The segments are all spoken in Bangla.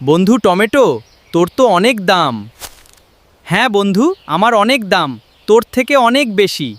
বন্ধু টমেটো, তোর তো অনেক দাম। হ্যাঁ বন্ধু, আমার অনেক দাম, তোর থেকে অনেক বেশি।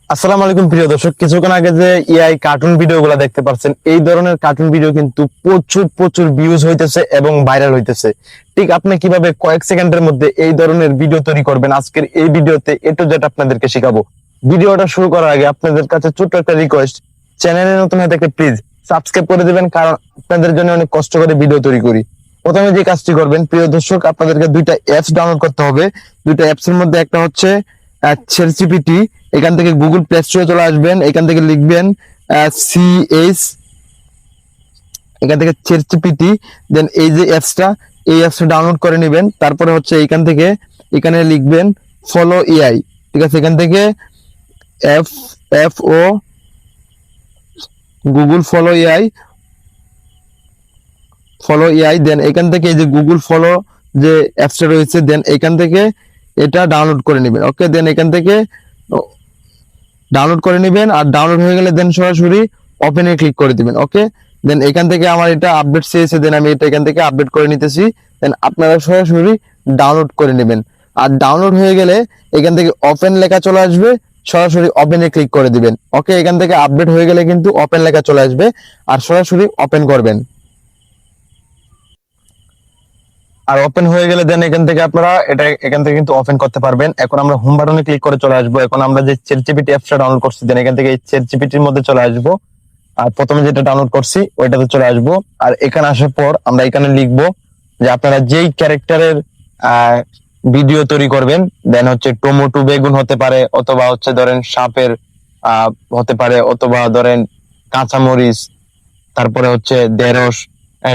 আসসালামু আলাইকুম প্রিয় দর্শক, কিছুক্ষণ আগে যে এআই কার্টুন ভিডিওগুলো দেখতে পাচ্ছেন, এই ধরনের কার্টুন ভিডিও কিন্তু প্রচুর প্রচুর ভিউজ হইতেছে এবং ভাইরাল হইতেছে। ঠিক আপনি কিভাবে কয়েক সেকেন্ডের মধ্যে এই ধরনের ভিডিও তৈরি করবেন, আজকের এই ভিডিওতে এ টু জেড আপনাদেরকে শেখাবো। ভিডিওটা শুরু করার আগে আপনাদের কাছে ছোট্ট একটা রিকোয়েস্ট, চ্যানেলে নতুন হয়ে থাকলে প্লিজ সাবস্ক্রাইব করে দিবেন, কারণ আপনাদের জন্য অনেক কষ্ট করে ভিডিও তৈরি করি। প্রথমে যে কাজটি করবেন প্রিয় দর্শক, আপনাদেরকে দুইটা অ্যাপস ডাউনলোড করতে হবে। দুইটা অ্যাপস এর মধ্যে একটা হচ্ছে ChatGPT। এখান থেকে গুগল প্লে স্টোরে চলে আসবেন, এখান থেকে লিখবেন সিএস, এখান থেকে ChatGPT, দেন এই যে অ্যাপসটা, এই অ্যাপসটা ডাউনলোড করে নেবেন। তারপরে হচ্ছে এখান থেকে এখানে লিখবেন ফলো এআই, ঠিক আছে? এখান থেকে F F O Google follow AI, then এখান থেকে এই যে গুগল ফলো যে অ্যাপসটা রয়েছে, দেন এখান থেকে এটা ডাউনলোড করে নেবেন। ওকে, দেন এখান থেকে ডাউনলোড করে নেবেন। আর ডাউনলোড হয়ে গেলে দেন সরাসরি ওপেনে ক্লিক করে দিবেন। ওকে, দেন এখান থেকে আমার এটা আপডেট চেয়েছে, দেন আমি এটা এখান থেকে আপডেট করে নিতেছি। দেন আপনারা সরাসরি ডাউনলোড করে নেবেন। আর ডাউনলোড হয়ে গেলে এখান থেকে ওপেন লেখা চলে আসবে, সরাসরি ওপেনে ক্লিক করে দিবেন। ওকে, এখান থেকে আপডেট হয়ে গেলে কিন্তু ওপেন লেখা চলে আসবে, আর সরাসরি ওপেন করবেন। আর ওপেন হয়ে গেলে দেন এখান থেকে আপনারা এটা এখান থেকে কিন্তু ওপেন করতে পারবেন। এখন আমরা হোম বাটনে ক্লিক করে চলে আসবো। এখন আমরা যে ChatGPT অ্যাপসটা ডাউনলোড করছি, দেন এখান থেকে এই ChatGPT এর মধ্যে চলে আসবো। আর প্রথমে যেটা ডাউনলোড করছি ওইটাতে চলে আসবো। আর এখানে আসার পর আমরা এখানে লিখবো যে আপনারা যেই ক্যারেক্টারের ভিডিও তৈরি করবেন, দেন হচ্ছে টমেটো বেগুন হতে পারে, অথবা হচ্ছে ধরেন সাপের হতে পারে, অথবা ধরেন কাঁচামরিচ, তারপরে হচ্ছে ঢেঁড়স,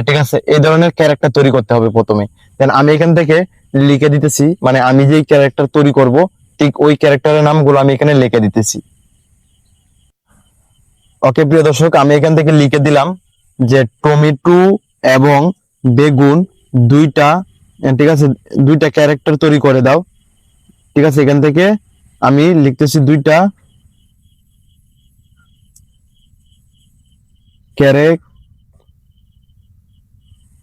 ঠিক আছে? এই ধরনের ক্যারেক্টার তৈরি করতে হবে প্রথমে। দেন আমি এখান থেকে লিখে দিতেছি, মানে আমি যেই ক্যারেক্টার তৈরি করব ঠিক ওই ক্যারেক্টারের নামগুলো আমি এখানে লিখে দিতেছি। ওকে প্রিয় দর্শক, আমি এখান থেকে লিখে দিলাম যে টমেটো এবং বেগুন দুইটা, ঠিক আছে, দুইটা ক্যারেক্টার তৈরি করে দাও। ঠিক আছে, এখান থেকে আমি লিখতেছি দুইটা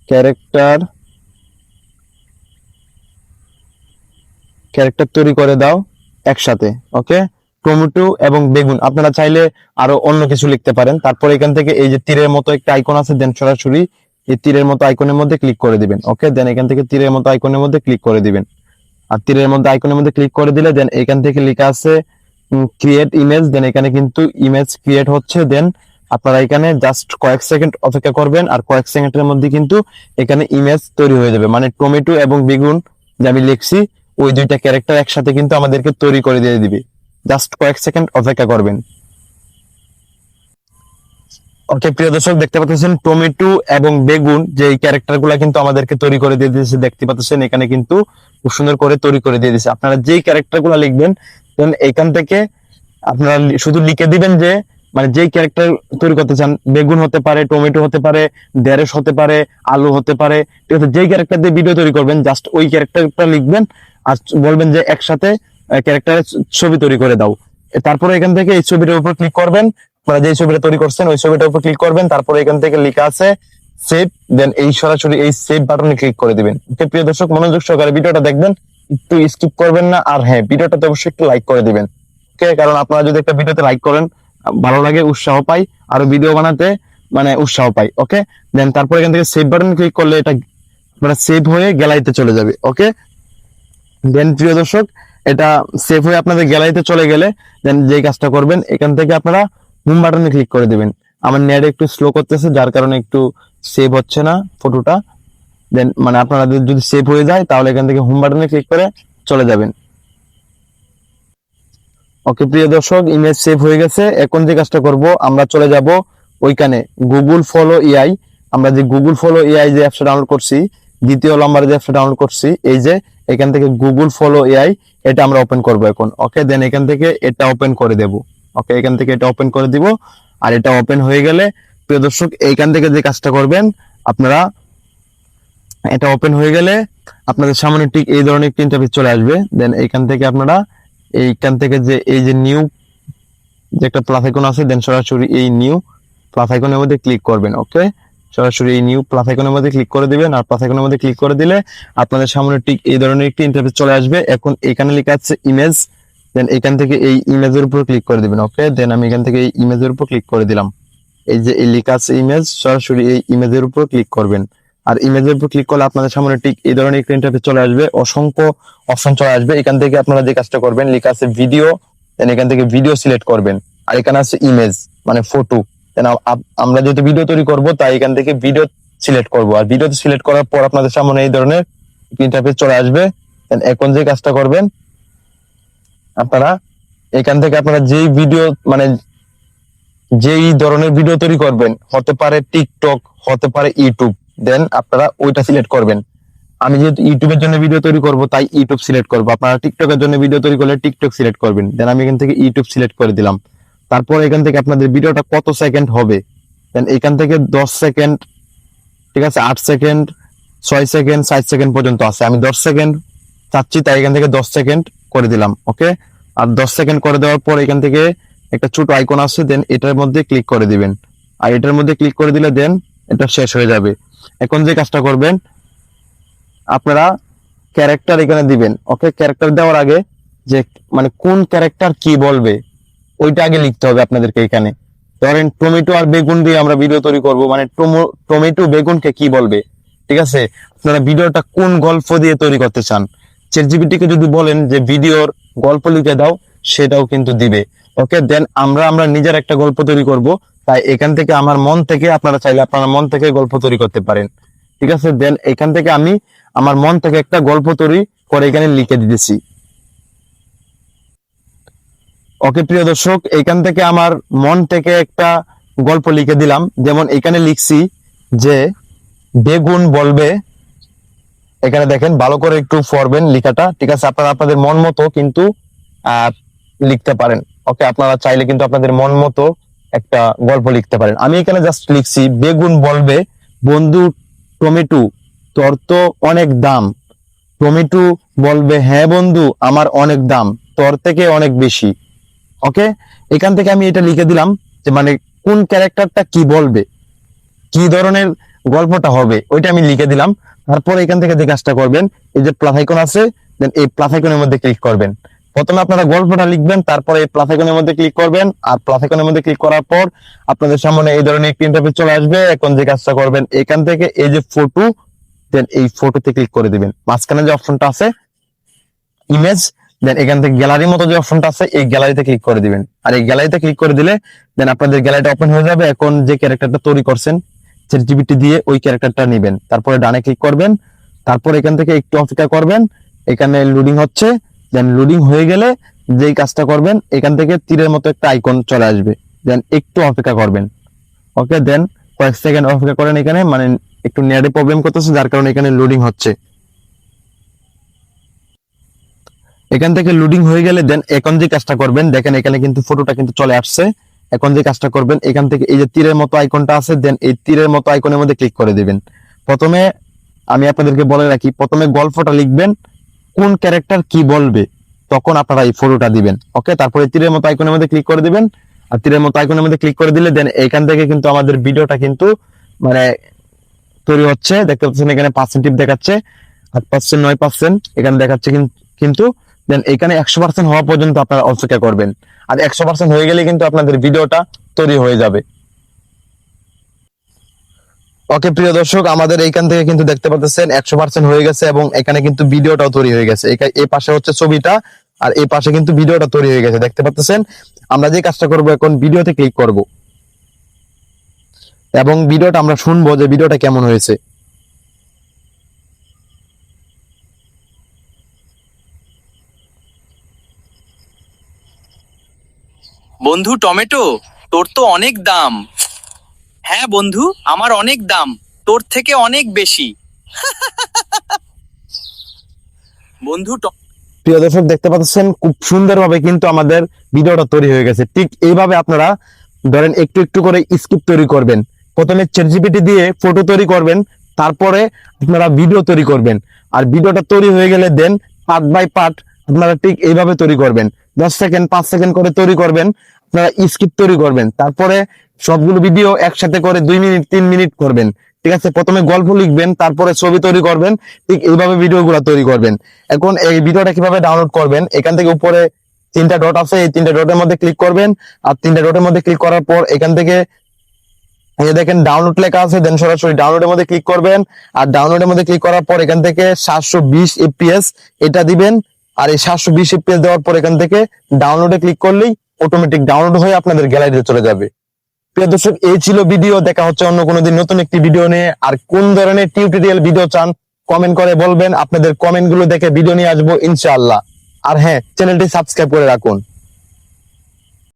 ক্যারেক্টার ক্যারেক্টার তৈরি করে দাও একসাথে। ওকে, টমেটো এবং বেগুন, আপনারা চাইলে আরো অন্য কিছু লিখতে পারেন। তারপর এখান থেকে এই যে তীরের মতো একটা আইকন আছে, দেন সরাসরি এই তীরের মতো আইকনের মধ্যে ক্লিক করে দিবেন। ওকে, দেন এখান থেকে তীরের মতো আইকনের মধ্যে ক্লিক করে দিবেন। আর তীরের মধ্যে আইকনের মধ্যে ক্লিক করে দিলে দেন এখান থেকে লেখা আছে ক্রিয়েট ইমেজ, দেন এখানে কিন্তু ইমেজ ক্রিয়েট হচ্ছে। দেন আপনারা এখানে জাস্ট কয়েক সেকেন্ড অপেক্ষা করবেন, আর কয়েক সেকেন্ডের মধ্যে কিন্তু এখানে ইমেজ তৈরি হয়ে যাবে। মানে টমেটো এবং বেগুন যে আমি লিখছি, ওই দুইটা ক্যারেক্টার একসাথে কিন্তু আমাদেরকে তৈরি করে দিয়ে দিবে। জাস্ট কয়েক সেকেন্ড অপেক্ষা করবেন। ওকে প্রিয় দর্শক, দেখতে পাচ্ছেন টমেটো এবং বেগুন যে ক্যারেক্টার গুলা কিন্তু আমাদেরকে তৈরি করে দিয়ে দিয়েছে। দেখতে পাচ্ছেন এখানে কিন্তু খুব সুন্দর করে তৈরি করে দিয়ে দিয়েছে। আপনারা যেই ক্যারেক্টার গুলা লিখবেন, দেন এখান থেকে আপনারা শুধু লিখে দিবেন যে মানে যেই ক্যারেক্টার তৈরি করতে চান, বেগুন হতে পারে, টমেটো হতে পারে, ঢেঁড়স হতে পারে, আলু হতে পারে, ঠিক আছে? যেই ক্যারেক্টার দিয়ে ভিডিও তৈরি করবেন জাস্ট ওই ক্যারেক্টারটা লিখবেন, আর বলবেন যে একসাথে ক্যারেক্টারের ছবি তৈরি করে দাও। তারপরে এখান থেকে এই ছবিটার উপর ক্লিক করবেন, আপনারা যে ছবিটা তৈরি করছেন ওই ছবিটার উপর ক্লিক করবেন। তারপরে এখান থেকে লেখা আছে সেভ, দেন এই সরাসরি এই সেভ বাটনে ক্লিক করে দিবেন। ওকে প্রিয় দর্শক, মনোযোগ সহকারে ভিডিওটা দেখবেন, একটু স্কিপ করবেন না। আর হ্যাঁ, ভিডিওটাতে অবশ্যই একটু লাইক করে দিবেন। ওকে, কারণ আপনারা যদি একটা ভিডিওতে লাইক করেন, ভালো লাগে, উৎসাহ পাই, আরো ভিডিও বানাতে মানে উৎসাহ পাই। ওকে, দেন তারপর এখান থেকে সেভ বাটনে ক্লিক করলে এটা মানে সেভ হয়ে গ্যালারিতে চলে যাবে। ওকে, দেন প্রিয় দর্শক, এটা সেভ হয়ে আপনাদের গ্যালারিতে চলে গেলে দেন যে কাজটা করবেন, এখান থেকে আপনারা হোম বাটনে ক্লিক করে দিবেন। আমার নেট একটু স্লো করতেছে, যার কারণে একটু সেভ হচ্ছে না ফটোটা। দেন মানে আপনাদের যদি সেভ হয়ে যায় তাহলে এখান থেকে হোম বাটনে ক্লিক করে চলে যাবেন। ওকে প্রিয় দর্শক, ইমেজ সেভ হয়ে গেছে। এখন যে কাজটা করব, আমরা চলে যাব ওইখানে গুগল ফলো এআই। আমরা যে গুগল ফলো এআই যে অ্যাপসটা ডাউনলোড করছি, দ্বিতীয় নাম্বারে যে অ্যাপসটা ডাউনলোড করছি, এই যে এখান থেকে গুগল ফলো এআই, এটা আমরা ওপেন করব এখন। ওকে, দেন এখান থেকে এটা ওপেন করে দেব। ওকে, এখান থেকে এটা ওপেন করে দিব। আর এটা ওপেন হয়ে গেলে প্রিয় দর্শক, এইখান থেকে যে কাজটা করবেন আপনারা, এটা ওপেন হয়ে গেলে আপনাদের সামনে ঠিক এই ধরনের একটা ইন্টারফেস চলে আসবে। দেন এইখান থেকে আপনারা এইখান থেকে যে এই যে নিউ যে একটা প্লাস আইকন আছে, দেন সরাসরি এই নিউ প্লাস আইকনের মধ্যে ক্লিক করবেন। ওকে, সরাসরি এই নিউ প্লাস আইকনের মধ্যে ক্লিক করে দিবেন। আর প্লাস আইকনের মধ্যে ক্লিক করে দিলে আপনাদের সামনে ঠিক এই ধরনের একটি ইন্টারফেস চলে আসবে। এখন এখানে লেখা আছে ইমেজ, দেন এখান থেকে এই ইমেজের উপর ক্লিক করে দিবেন। ওকে, দেন আমি এখান থেকে এই ইমেজের উপর ক্লিক করে দিলাম। এই যে এই লেখা আছে ইমেজ, সরাসরি এই ইমেজের উপর ক্লিক করবেন। আর ইমেজের উপর ক্লিক করলে আপনাদের সামনে ঠিক এই ধরনের একটা ইন্টারফেস চলে আসবে, অসংখ্য অপশন চলে আসবে। এখান থেকে আপনারা যে কাজটা করবেন, লেখা আছে ভিডিও, দেন এখান থেকে ভিডিও সিলেক্ট করবেন। আর এখানে আছে ইমেজ মানে ফটো, দেন আমরা যেহেতু ভিডিও তৈরি করব তাই এখান থেকে ভিডিও সিলেক্ট করব। আর ভিডিও সিলেক্ট করার পর আপনাদের সামনে এই ধরনের ইন্টারফেস চলে আসবে। দেন এখন যে কাজটা করবেন, আপনারা এখান থেকে আপনারা যেই ভিডিও মানে যেই ধরনের ভিডিও তৈরি করবেন, হতে পারে টিকটক, হতে পারে ইউটিউব, দেন আপনারা ওইটা সিলেক্ট করবেন। আমি যেহেতু ইউটিউবের জন্য ভিডিও তৈরি করব তাই ইউটিউব সিলেক্ট করব। আপনারা টিকটকের জন্য ভিডিও তৈরি করলে টিকটক সিলেক্ট করবেন। দেন আমি এখান থেকে ইউটিউব সিলেক্ট করে দিলাম। তারপর এখান থেকে আপনাদের ভিডিওটা কত সেকেন্ড হবে, দেন এখান থেকে 10 সেকেন্ড, ঠিক আছে, 8 সেকেন্ড, 6 সেকেন্ড, 60 সেকেন্ড পর্যন্ত আছে। আমি 10 সেকেন্ড চাচ্ছি তাই এখান থেকে 10 সেকেন্ড করে দিলাম। ওকে, আর 10 সেকেন্ড করে দেওয়ার পর এখান থেকে একটা ছোট আইকন আছে, দেন এটার মধ্যে ক্লিক করে দিবেন। আর এটার মধ্যে ক্লিক করে দিলে দেন এটা শেষ হয়ে যাবে। এখন যে কাজটা করবেন, আপনারা ক্যারেক্টার এখানে দিবেন। ওকে, ক্যারেক্টার দেওয়ার আগে যে মানে কোন ক্যারেক্টার কি বলবে ওইটা আগে লিখতে হবে আপনাদেরকে। এখানে ধরেন টমেটো আর বেগুন দিয়ে আমরা ভিডিও তৈরি করব, মানে টমেটো বেগুনকে কি বলবে, ঠিক আছে। আপনারা ভিডিওটা কোন গল্প দিয়ে তৈরি করতে চান, চ্যাটজিপিটি কে যদি বলেন যে ভিডিওর গল্প লিখে দাও, সেটাও কিন্তু দিবে। ওকে, দেন আমরা নিজের একটা গল্প তৈরি করব, তাই এখান থেকে আমার মন থেকে আপনারা চাইলে আপনারা মন থেকে গল্প তৈরি করতে পারেন, ঠিক আছে। দেন এখান থেকে আমি আমার মন থেকে একটা গল্প তৈরি করে এখানে লিখে দিতেছি। ওকে প্রিয় দর্শক, এখান থেকে আমার মন থেকে একটা গল্প লিখে দিলাম। যেমন এখানে লিখছি যে বেগুন বলবে, এখানে দেখেন ভালো করে একটু পড়বেন লেখাটা, ঠিক আছে। আপনারা আপনাদের মন মতো কিন্তু লিখতে পারেন। ওকে, আপনারা চাইলে কিন্তু আপনাদের মন মতো একটা গল্প লিখতে পারেন। আমি এখানে জাস্ট লিখছি বেগুন বলবে, বন্ধু টমেটো তোর তো অনেক দাম। টমেটো বলবে, হ্যাঁ বন্ধু আমার অনেক দাম, তোর থেকে অনেক বেশি। ওকে, এখান থেকে আমি এটা লিখে দিলাম যে মানে কোন ক্যারেক্টারটা কি বলবে, কি ধরনের গল্পটা হবে ওইটা আমি লিখে দিলাম। তারপর এখান থেকে যে কাজটা করবেন, এই যে প্লাস আইকন আছে, দেন এই প্লাস আইকনের মধ্যে ক্লিক করবেন। প্রথমে আপনারা গল্পটা লিখবেন, তারপরে এই প্লাস আইকনের মধ্যে ক্লিক করবেন। আর প্লাস আইকনের মধ্যে ক্লিক করার পর আপনাদের সামনে এই ধরনের একটি ইন্টারফেস চলে আসবে। এখন যে কাজটা করবেন, এখান থেকে এই যে ফটো, দেন এই ফটোতে ক্লিক করে দিবেন। মাঝখানে যে অপশনটা আছে ইমেজ, দেন এখান থেকে গ্যালারির মতো যে অপশনটা আছে এই গ্যালারিতে ক্লিক করে দিবেন। আর এই গ্যালারিতে ক্লিক করে দিলে দেন আপনাদের গ্যালারিটা ওপেন হয়ে যাবে। এখন যে ক্যারেক্টারটা তৈরি করছেন চ্যাটজিপিটি দিয়ে ওই ক্যারেক্টারটা নেবেন, তারপরে ডানে ক্লিক করবেন। তারপর এখান থেকে একটু অপেক্ষা করবেন, এখানে লোডিং হচ্ছে। দেন লোডিং হয়ে গেলে যেই কাজটা করবেন, এখান থেকে তীরের মতো একটা আইকন চলে আসবে, দেন একটু অপেক্ষা করবেন। ওকে, দেন কয়েক সেকেন্ড অপেক্ষা করেন। এখানে মানে একটু নেটে প্রবলেম করতেছে, যার কারণে এখানে লোডিং হচ্ছে। এখান থেকে লোডিং হয়ে গেলে দেন এখন যে কাজটা করবেন, দেখেন এখানে কিন্তু ফটোটা কিন্তু চলে আসছে। এখন যে কাজটা করবেন, এখান থেকে এই যে তীরের মতো আইকনটা আছে, দেন এই তীরের মতো আইকনের মধ্যে ক্লিক করে দিবেন। প্রথমে আমি আপনাদেরকে বলে রাখি, প্রথমে গল্পটা লিখবেন, কোন ক্যারেক্টার কি বলবে, তখন আপনারা এই ফটোটা দিবেন। ওকে, তারপরে তীরের মতো আইকনের মধ্যে ক্লিক করে দিবেন। আর তীরের মতো আইকনের মধ্যে ক্লিক করে দিলে দেন এখান থেকে কিন্তু আমাদের ভিডিওটা কিন্তু মানে তৈরি হচ্ছে। দেখতে পাচ্ছেন এখানে পার্সেন্টেজ দেখাচ্ছে 8%, 9% এখানে দেখাচ্ছে কিন্তু দেন এখানে 100% হওয়া পর্যন্ত আপনারা অপেক্ষা করবেন। আর 100% হয়ে গেলে কিন্তু আপনাদের ভিডিওটা তৈরি হয়ে যাবে। ওকে প্রিয় দর্শক, আমাদের এইখান থেকে কিন্তু দেখতে পাচ্ছেন 100% হয়ে গেছে এবং এখানে কিন্তু ভিডিওটাও তৈরি হয়ে গেছে। এই পাশে হচ্ছে ছবিটা আর এই পাশে কিন্তু ভিডিওটা তৈরি হয়ে গেছে, দেখতে পাচ্ছেন। আমরা যে কাজটা করব, এখন ভিডিওতে ক্লিক করব এবং ভিডিওটা আমরা শুনবো যে ভিডিওটা কেমন হয়েছে। বন্ধু টমেটো তোর তো অনেক দাম। হ্যাঁ বন্ধু আমার অনেক দাম, তোর থেকে অনেক বেশি। বন্ধু প্রিয় দর্শক দেখতে পাচ্ছেন খুব সুন্দরভাবে কিন্তু আমাদের ভিডিওটা তৈরি হয়ে গেছে। ঠিক এইভাবে আপনারা ধরেন একটু একটু করে স্ক্রিপ্ট তৈরি করবেন। প্রথমে চ্যাটজিপিটি দিয়ে ফটো তৈরি করবেন, তারপরে আপনারা ভিডিও তৈরি করবেন। আর ভিডিওটা তৈরি হয়ে গেলে দেন পার্ট বাই পার্ট আপনারা ঠিক এইভাবে তৈরি করবেন। 10 সেকেন্ড 5 সেকেন্ড করে তৈরি করবেন, আপনারা স্ক্রিপ্ট তৈরি করবেন। তারপরে সবগুলো ভিডিও একসাথে করে 2 মিনিট 3 মিনিট করবেন। ঠিক আছে, প্রথমে গল্প লিখবেন, তারপরে ছবি তৈরি করবেন, ঠিক এইভাবে ভিডিওগুলো তৈরি করবেন। এখন এই ভিডিওটা কিভাবে ডাউনলোড করবেন, এখান থেকে উপরে 3টা ডট আছে, এই 3টা ডটের মধ্যে ক্লিক করবেন। আর 3টা ডটের মধ্যে ক্লিক করার পর এখান থেকে এই যে দেখেন ডাউনলোড লেখা আছে, দেন সরাসরি ডাউনলোডের মধ্যে ক্লিক করবেন। আর ডাউনলোডের মধ্যে ক্লিক করার পর এখান থেকে 720 fps এটা দিবেন। আর এই 720 fps দেওয়ার পর এখান থেকে ডাউনলোডে ক্লিক করলেই অটোমেটিক ডাউনলোড হয়ে আপনাদের গ্যালারিতে চলে যাবে। প্রিয় দর্শক, এই ছিল ভিডিও। দেখা হচ্ছে অন্য কোনো দিন নতুন একটি ভিডিও নিয়ে। আর কোন ধরনের টিউটোরিয়াল ভিডিও চান কমেন্ট করে বলবেন, আপনাদের কমেন্ট গুলো দেখে ভিডিও নিয়ে আসবো ইনশাআল্লাহ। আর হ্যাঁ, চ্যানেলটি সাবস্ক্রাইব করে রাখুন।